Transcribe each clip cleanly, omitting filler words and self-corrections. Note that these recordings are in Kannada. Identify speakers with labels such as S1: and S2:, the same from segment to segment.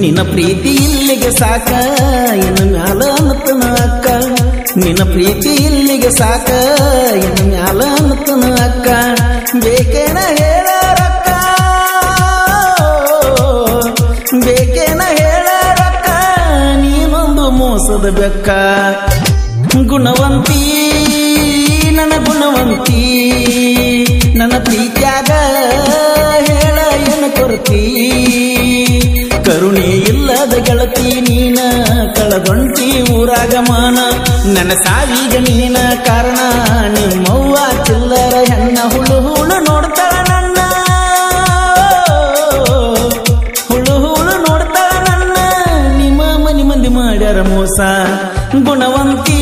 S1: ನಿನ್ನ ಪ್ರೀತಿ ಇಲ್ಲಿಗೆ ಸಾಕ ಇನ್ನು ಮ್ಯಾಲ ಅನ್ನತನ ಅಕ್ಕ ನಿನ್ನ ಪ್ರೀತಿ ಇಲ್ಲಿಗೆ ಸಾಕ ಇನ್ನು ಮ್ಯಾಲ ಅನ್ನತನ ಅಕ್ಕ ಬೇಕೇನ ಹೇಳರಕ್ಕ ಬೇಕೇನ ಹೇಳರಕ್ಕ ನೀನೊಂದು ಮೋಸದ ಬೆಕ್ಕ ಗುಣವಂತಿ ನನ್ನ ಗುಣವಂತಿ ನನ್ನ ಪ್ರೀತ್ಯಾಗ ಹೇಳ ಏನು ಕೊರತಿ ಕರುಣೆ ಇಲ್ಲದ ಗೆಳತಿ ನೀನ ಕಳದೊಂಟಿ ಊರಾಗಮಾನ ನನ್ನ ಸಾವಿಗೆ ನೀನ ಕಾರಣ ನಿಮ್ಮವ್ವ ಚಿಲ್ಲರ ಹೆಣ್ಣ ಹುಳು ಹುಳು ನೋಡ್ತಾಳ ನನ್ನ ಹುಳು ಹುಳು ನೋಡ್ತಾಳ ನನ್ನ ನಿಮ್ಮ ಮನಿ ಮಂದಿ ಮಾಡ್ಯಾರ ಮೋಸ ಗುಣವಂತಿ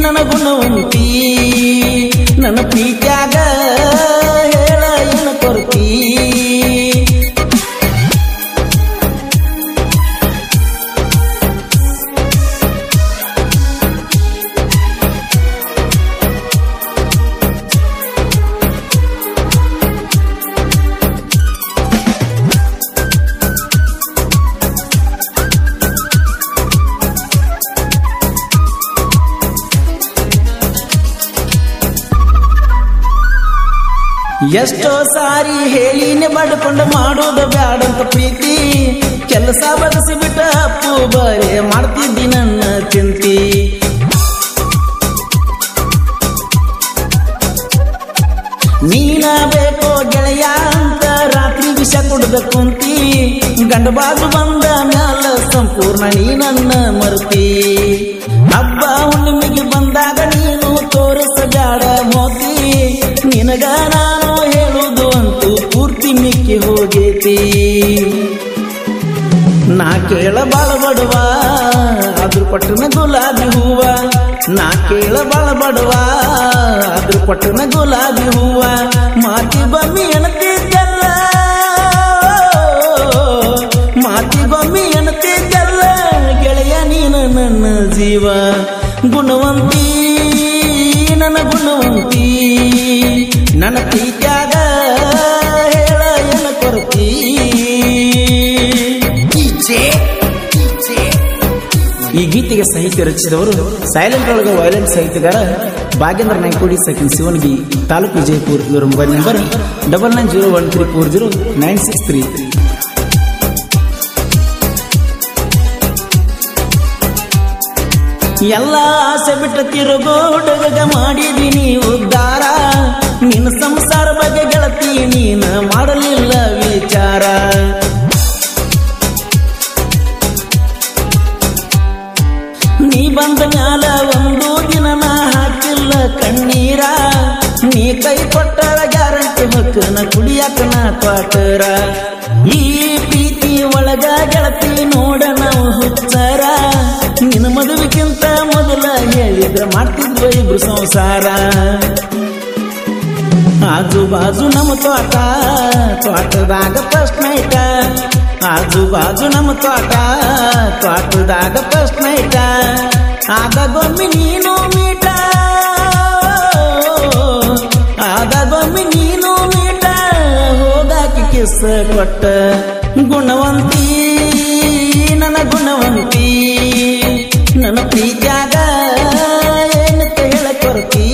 S1: ನನ್ನ ಗುಣವಂತಿ ನನ್ನ ಪ್ರೀತ್ಯಾಗ ಹೇಳ ಏನು ಕೊರತಿ ಎಷ್ಟೋ ಸಾರಿ ಹೇಳಿನೇ ಬಡ್ಕೊಂಡು ಮಾಡೋದು ಬ್ಯಾಡಂತ ಪ್ರೀತಿ ಕೆಲಸ ಬದಸಿ ಬಿಟ್ಟ ಅಪ್ಪು ಬರೇ ಮಾಡ್ತಿದ್ದಿ ನನ್ನ ಚಿಂತಿ ನೀನ ಬೇಕೋ ಗೆಳೆಯ ಅಂತ ರಾತ್ರಿ ವಿಷ ಕುಡ್ದ ಕುಂತಿ ಗಂಡ ಬಾಜು ಬಂದ ಮ್ಯಾಲ ಸಂಪೂರ್ಣ ನೀ ನನ್ನ ಮರುತಿ ಹಬ್ಬ ಹುಣ್ಣಿಮೆಗೆ ಬಂದಾಗ ನೀನು ತೋರಿಸ ಬ್ಯಾಡ ಮೋತಿ ನಿನಗ ನಾನು ಹೇಳುದು ಅಂತೂ ಪೂರ್ತಿ ಮಿಕ್ಕಿ ಹೋಗೇತಿ ನಾ ಕೇಳ ಬಾಳ ಬಡವ ಅದ್ರ ಪಟ್ಟಣ ಗುಲಾಬಿ ಹೂವ ನಾ ಕೇಳ ಬಾಳ ಬಡವ ಅದ್ರ ಪಟ್ಟಣ ಗುಲಾಬಿ ಹೂವ ಮಾತಿ ಬಮ್ಮಿ ಎನತಿದ್ದಲ್ಲ ಮಾತಿ ಬಮ್ಮಿ ಎನತಿದ್ದಲ್ಲ ಗೆಳೆಯ ನೀನು ನನ್ನ ಜೀವ ಗುಣವಂತಿ ನನ್ನ ಗುಣವಂತಿ ನನ್ನ ಪ್ರೀತ್ಯಾಗ ಹೇಳ ಏನ ಕೊರತಿ ಈ ಗೀತೆಗೆ ಸಾಹಿತ್ಯ ರಚಿಸಿದವರು ಸೈಲೆಂಟ್ ಒಳಗ ವೈಲೆಂಟ್ ಸಾಹಿತ್ಯಗಾರ ಭಾಗೇಂದ್ರ ನಾಯ್ಕೋಡಿ ಸೆಕೆಂಡ್ ಶಿವನಗಿ ತಾಲೂಕು ವಿಜಯಪುರ ಇವರ ಮೊಬೈಲ್ ನಂಬರ್ 9901340963 ಎಲ್ಲ ಆಸೆ ಬಿಟ್ಟ ತಿರುಗೋಡಗ ಮಾಡಿದೀನಿ ಉದ್ಧಾರ ನಿನ್ನ ಸಂಸಾರ ಬಗ್ಗೆ ಗೆಳತಿ ನೀನ ಮಾಡಲಿಲ್ಲ ವಿಚಾರ ನೀ ಬಂದ ಮ್ಯಾಲ ಒಂದು ದಿನ ನಾ ಹಾಕಿಲ್ಲ ಕಣ್ಣೀರ ನೀ ಕೈ ಕೊಟ್ಟರ ಗ್ಯಾರಂಟಿ ಹೊಕ್ಕನ ಕುಡಿಯಾಕ ನಾ ಕ್ವಾಟರ ಈ ಪ್ರೀತಿ ಒಳಗ ಗೆಳತಿ ನೋಡ ನಾವು ಹುಚ್ಚಾರ ನಿನ್ನ ಮದುವೆಗಿಂತ ಮೊದಲ ಹೇಳಿದ್ರ ಮಾಡ್ತಿದ್ವ ಇಬ್ರು ಸಂಸಾರ ಆಜು ಬಾಜು ನಮ್ಮ ತೋಟ ತೋಟದಾಗ ಫಸ್ಟ್ ನೈಟ ಆಜು ಬಾಜು ನಮ್ಮ ತೋಟ ತೋಟದಾಗ ಫಸ್ಟ್ ನೈಟ ಆದಾಗೊಮ್ಮೆ ನೀನು ಮೀಟ ಆದಾಗೊಮ್ಮೆ ನೀನು ಮೀಟ ಹೋಗಾಕಿ ಕಿಸ್ ಕೊಟ್ಟ ಗುಣವಂತಿ ನನ್ನ ಗುಣವಂತಿ ನನ್ನ ಪ್ರೀತ್ಯಾಗ ಏನಂತ ಹೇಳ ಕೊರತಿ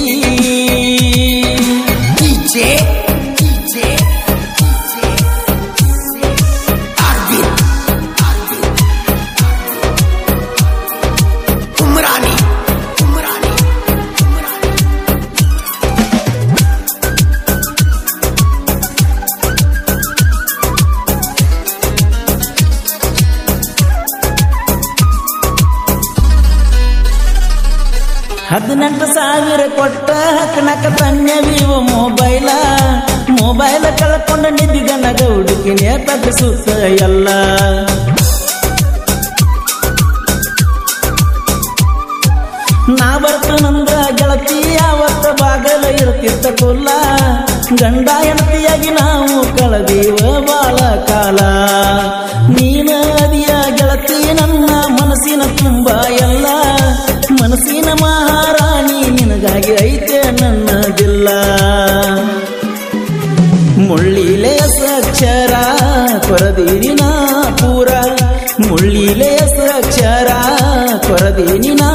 S1: $18,000 ಕೊಟ್ಟ ಹಕ್ಕನಕ ತನ್ಯ ವಿವೋ ಮೊಬೈಲ ಕಳ್ಕೊಂಡ ನಿದ್ದಿಗನಗ ಹುಡುಕಿ ನೇಪಗಿಸುತ್ತ ಎಲ್ಲ ನಾ ಬರ್ತನಂದ್ರ ಗೆಳತಿ ಯಾವತ್ತ ಬಾಗಲ ಇರ್ತಿತ್ತ ಕೊಲ್ಲ ಗಂಡ ಹೆಂಡತಿಯಾಗಿ ನಾವು ಕಳೆದೀವ ಬಾಳ ಕಾಲ ನೀನ ಅದಿಯ ಗೆಳತಿ ನನ್ನ ಮನಸ್ಸಿನ ತುಂಬ ಎಲ್ಲ ಮನಸ್ಸಿನ ಮಹಾರಾಣಿ ನಿನಗಾಗಿ ಐತೆ ನನ್ನದಿಲ್ಲ ಮುಳ್ಳಿಲೆ ಅಕ್ಷರ ಕೊರದೀನಿ ನಾ ಪೂರ ಮುಳ್ಳಿಲೆ ಹೆಸರಕ್ಷರ ಕೊರದೀನಿ ನಾ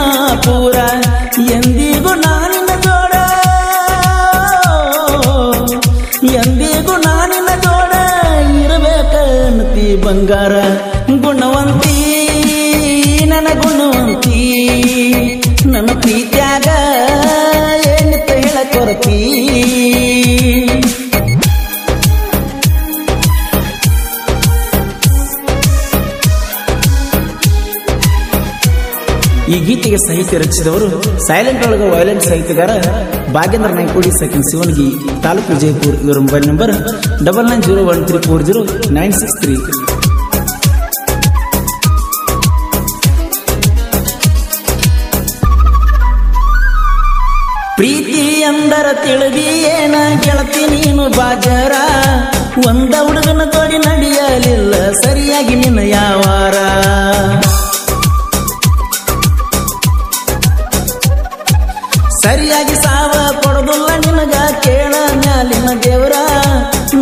S1: ಪೂರ ಎಂದಿಗೂ ನಾನಿನ ಜೋಡ ಎಂದಿಗೂ ನಾನಿನ ಜೋಡ ಇರಬೇಕಂತಿ ಬಂಗಾರ ಗುಣವಂತಿ ನನ್ನ ಗುಣವಂತಿ ನನ್ನ ಪ್ರೀತ್ಯಾಗ ಏನಿತ್ತ ಹೇಳ ಕೊರತಿ ಈ ಗೀತೆಗೆ ಸಾಹಿತ್ಯ ರಚಿಸಿದವರು ಸೈಲೆಂಟ್ ಒಳಗ ವೈಲೆಂಟ್ ಸಾಹಿತ್ಯಗಾರ ಭಾಗೇಂದ್ರ ನಾಯ್ಕೋಡಿ ಸೆಕೆಂಡ್ ಶಿವನಗಿ ತಾಲೂಕು ವಿಜಯಪುರ. ಇವರ ಮೊಬೈಲ್ ನಂಬರ್ 9901340963. ಪ್ರೀತಿ ಎಂದರ ತಿಳಿದಿ ಏನ ಗೆಳತಿ ನೀನು ಬಾಜರ ಒಂದ ಹುಡುಗನ ತೋಡಿ ನಡೆಯಲಿಲ್ಲ ಸರಿಯಾಗಿ ನಿನ್ನ ಯಾವಾರ ಸರಿಯಾಗಿ ಸಾವ ಕೊಡೋದಿಲ್ಲ ನಿನಗ ಕೇಳ ಮ್ಯಾಲಿನ ದೇವರ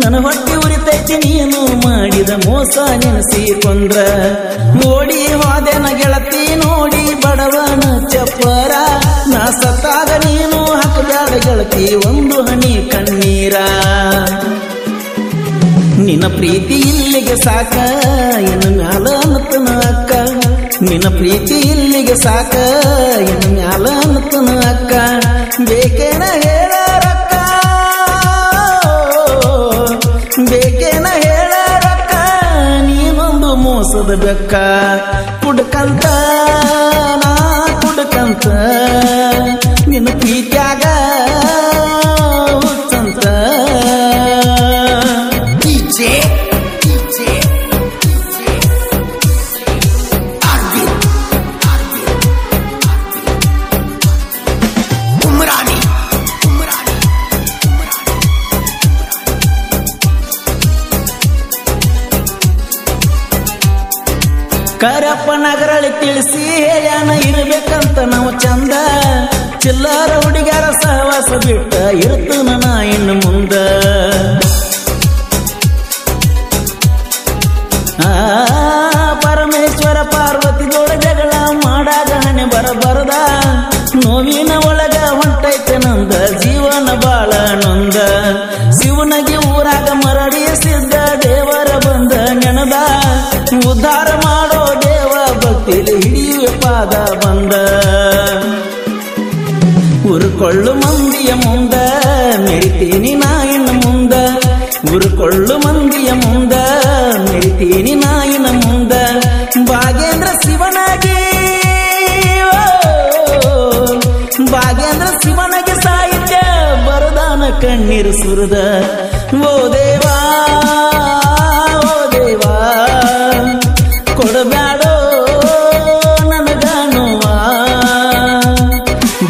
S1: ನನ್ನ ಹೊಟ್ಟೆ ಉರಿತೈತಿ ನೀನು ಮಾಡಿದ ಮೋಸ ನೆನಸಿ ಕೊಂದ್ರ ಓಡಿ ಹೋದೆನ ಗೆಳತಿ ನೋಡಿ ಬಡವನ ಚಪ್ಪರ ನಾ ಸತ್ತಾಗ ನೀನು ಹಾಕಬೇಡ ಗೆಳತಿ ಒಂದು ಹನಿ ಕಣ್ಣೀರ ನಿನ್ನ ಪ್ರೀತಿ ಇಲ್ಲಿಗೆ ಸಾಕ ಇನ್ನು ಮ್ಯಾಲ ಅನ್ನತನ ಅಕ್ಕ ನಿನ್ನ ಪ್ರೀತಿ ಇಲ್ಲಿಗೆ ಸಾಕ ಇನ್ನು ಮ್ಯಾಲ ಅನ್ನತನ ಅಕ್ಕ ಬೇಕೇನ ಹೇಳರಕ್ಕ ಬೇಕೇನ ಹೇಳರಕ್ಕ ನೀನೊಂದು ಮೋಸದ ಬೆಕ್ಕ ಕುಡ್ಕಂತ ನಾ ಕುಡ್ಕಂತ ನಿನ್ನ ಪ್ರೀತ್ಯಾಗ ಹುಚ್ಚಂತ ಕರಪ್ಪ ನಗರಳಿ ತಿಳಿಸಿ ಹೇಳ್ಯಾನ ಇರ್ಬೇಕಂತ ನಾವು ಚಂದ ಚಿಲ್ಲರ ಹುಡುಗರ ಸಹವಾಸ ಬಿಟ್ಟ ಇರ್ತನ ನಾ ಇನ್ನು ಮುಂದ ಪರಮೇಶ್ವರ ಪಾರ್ವತಿ ಜೋಡ ಜಗಳ ಮಾಡಾಗ ಹಣೆ ಬರಬಾರದ ನೋವಿನ ಒಳಗ ಹೊಂಟೈತೆ ನಂದ ಜೀವನ ಬಾಳ ನೊಂದ ಶಿವನಗಿ ಊರಾಗ ಮರಡಿಸಿದ್ದ ದೇವರ ಬಂದ ನೆನದ ಉದ್ಧಾರ ಮಾಡೋ ದೇವ ಭಕ್ತಿಲಿ ಹಿಡಿಯುವ ಪಾದ ಬಂದ ಉರುಕೊಳ್ಳು ಮಂದಿಯ ಮುಂದ ಮೆರಿತೀನಿ ನಾ ಇನ್ನು ಮುಂದ ಉರುಕೊಳ್ಳು ಮಂದಿಯ ಮುಂದ ಮೆರಿತೀನಿ ನಾ ಇನ್ನು ಮುಂದ ಭಾಗೇಂದ್ರ ಶಿವನಾಗಿ ಭಾಗೇಂದ್ರ ಶಿವನಾಗಿ ಸಾಹಿತ್ಯ ಬರದಾನ ಕಣ್ಣೀರು ಸುರಿದ ಓ ದೇವಾ ಓ ದೇವಾ ಕೊಡಬ್ಯಾಡೋ ನನಗಾನುವ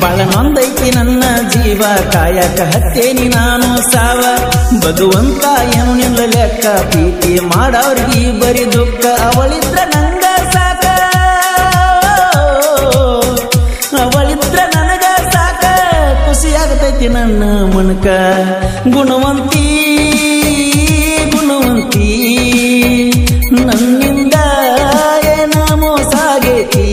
S1: ಬಾಳ ನೊಂದೈತಿ ನನ್ನ ಜೀವ ಕಾಯಕ ಹತ್ತೇನಿ ನಾನು ಸಾವ ಭಗವಂತ ಏನು ನಿಲ್ಲ ಲೆಕ್ಕ ಪ್ರೀತಿ ಮಾಡವ್ರಿಗೆ ಬರೀ ದುಃಖ ಅವಳಿದ್ರ ನಂಗ ಸಾಕ ಅವಳಿದ್ರ ನನಗ ಸಾಕ ಖುಷಿಯಾಗತೈತಿ ನನ್ನ ಮನಕ ಗುಣವಂತಿ ಗುಣವಂತಿ ನನ್ನಿಂದ ಏನ ಮೋಸಾಗೈತಿ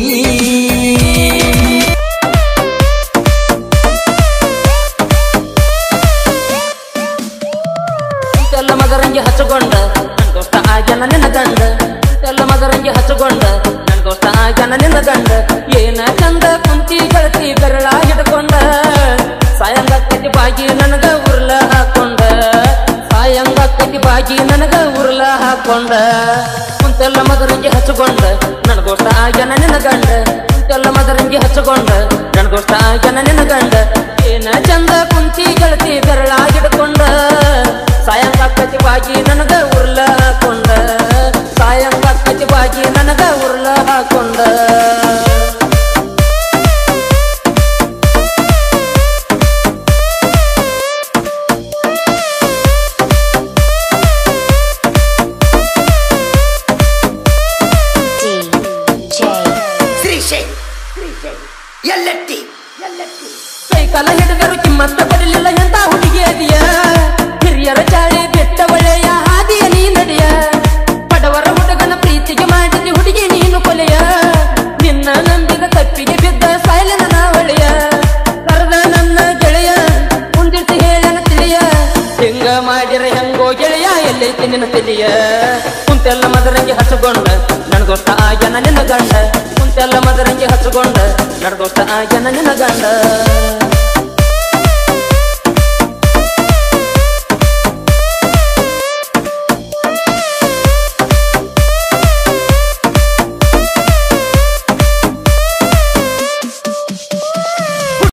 S2: ಎಲ್ಲ ಮಗರಂಗಿ ಹಚ್ಚಕೊಂಡ ನನ್ಗೋಷ್ಟ ಆಗ್ಯಾನ ನಿನ್ನ ಗಂಡ ಎಲ್ಲ ಮಗರಂಗಿ ಹಚ್ಚಕೊಂಡ ನನ್ಗೋಷ್ಟ ಆಗ್ಯಾನ ನಿನ್ನ ಗಂಡ ಏನ ಚಂದ ಕುಂತಿ ಗೆಳತಿ ಬೆರಳ ಹಿಡ್ಕೊಂಡ ಸಾಯಂಗ ಕಟ್ಟಿ ಬಾಗಿ ನನಗ ಉರ್ಲ ಹಾಕೊಂಡ ಸಾಯಂಗ ಕಟ್ಟಿ ಬಾಗಿ ನನಗ ಉರ್ಲ ಹಾಕೊಂಡ ಕುಂತೆಲ್ಲ ಮಗರಂಗಿ ಹಚ್ಚಕೊಂಡ ನನ್ಗೋಷ್ಟ ಆಗ್ಯಾನ ನಿನ್ನ ಗಂಡ ಕುಂತೆಲ್ಲ ಮಗರಂಗಿ ಹಚ್ಚಕೊಂಡ ನನ್ಗೋಷ್ಟ ಆಗ್ಯಾನ ನಿನ್ನ ಗಂಡ ಏನ ಚಂದ ಕುಂತಿ ಗೆಳತಿ ಬೆರಳ ಹಿಡ್ಕೊಂಡ ಸಾಯಂಗ ಕಟ್ಟಿ ಬಾಗಿ ನನಗ ಉರ್ಲ ಹಾಕೊಂಡ ಸಾಯಂಗ ಕಟ್ಟಿ ಬಾಗಿ ನನಗ ಉರ್ಲ ಹಾಕೊಂಡ ಕೈ ಕಾಲ ಹಿಡಿದರು ಕಿಮ್ಮತ್ತ ಪಡಲಿಲ್ಲ ಎಂತ ಹುಡುಗಿ ಅದಿಯ ಹಿರಿಯರ ಚಾಳಿ ಬೆಟ್ಟ ಒಳ್ಳೆಯ ಹಾದಿಯ ನೀ ನಡಿಯ ನಿನ್ನ ತಿಳಿಯ ಕುಂತೆಲ್ಲ ಮದರಂಗಿ ಹಚ್ಚಗೊಂಡ ನನ್ನ ದೋಸ್ತ ಆಗ್ಯಾನ ನಿನ್ನ ಗಂಡ ಕುಂತೆಲ್ಲ ಮದರಂಗಿ ಹಚ್ಚಗೊಂಡ ನನ್ನ ದೋಸ್ತ ಆಗ್ಯಾನ ನಿನ್ನ ಗಂಡ